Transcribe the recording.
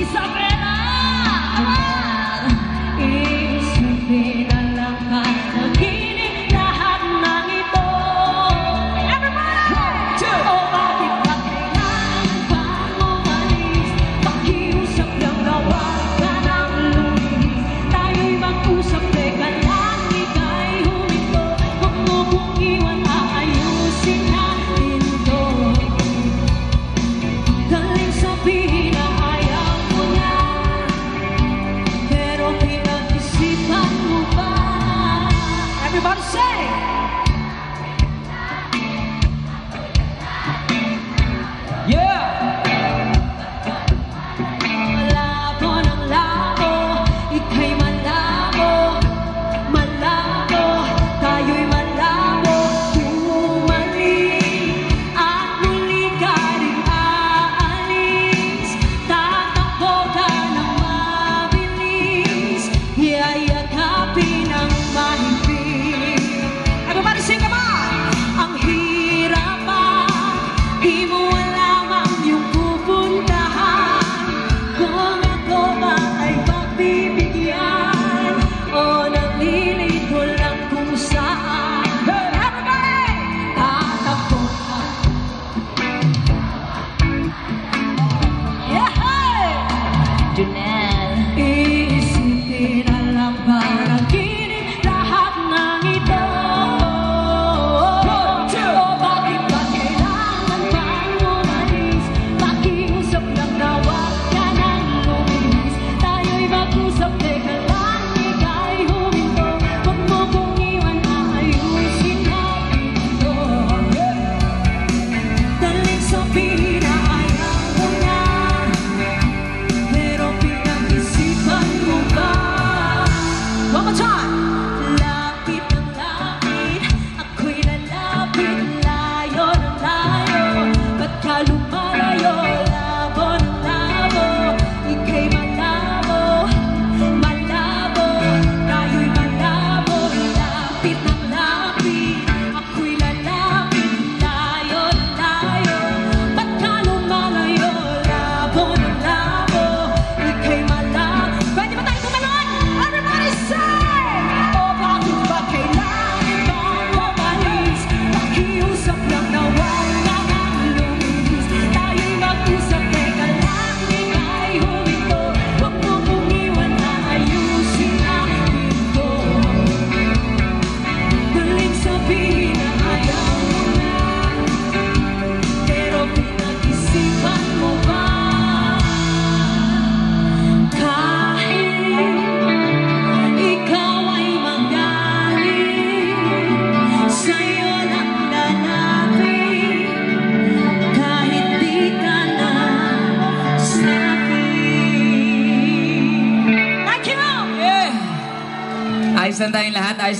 Isabela! Isipin na lang panaginip lahat ng ito. Everybody! O bakit ba kailangan pang umalis? Pakiusap lang na huwag ka nang lumihis. Tayo'y mag-usap, teka lang, ika'y huminto. Huwag mo kong iwan, aayusin natin to. Galing sabihin na ayaw mo na, pero pinag-isipan mo ba? Everybody say! Yeah! Malabo ng labo, ika'y malabo. Malabo, tayo'y malabo. Bumalik at muli ka rin aalis. Tatakbo ka ng mabilis, yayakapin ang mahigpit. Everybody sing, come on! Ang hirap pa, di mo alam ang iyong pupuntahan. Kung ako ba ay pagbibigyan o nalilito lang kung saan. Everybody! Tatakbo ka. Yeah! Junel, isipin na lang panaginip lahat ng ito. O bakit ba kailangan pang umalis? Pakiusap lang na huwag ka nang lumihis. Tayo'y mag-usap, teka lang, ika'y huminto. Huwag mo kong iwan, aayusin natin ito. Daling sabihin na ayaw mo na, pero pinag-isipan mo ba? One more time! Lapit ng lapit, ako'y lalapit. Layo ng layo, ba't ka lumalayo? Labo ng labo, ika'y malabo. Malabo, tayo'y malabo. Lapit ng lapit, ako'y lalapit. Layo ng layo, ba't ka lumalayo? Labo ng labo, ika'y malabo. Pwede ba tayo tumalon? Everybody say! O bakit ba kailangan pang umalis? Pakiusap lang na huwag ka nang lumihis. Tayo'y mag-usap, teka lang, ika'y huminto. Huwag mo kong iwan, aayusin natin to. Daling sabihin na ayaw mo na, pero pinag-isipan mo ba? Kahit ikaw ay magaling, sa'yo lang lalapit. Kahit di ka na sa'kin. Thank you! Yeah! Ayos lang tayong lahat, ayos lang.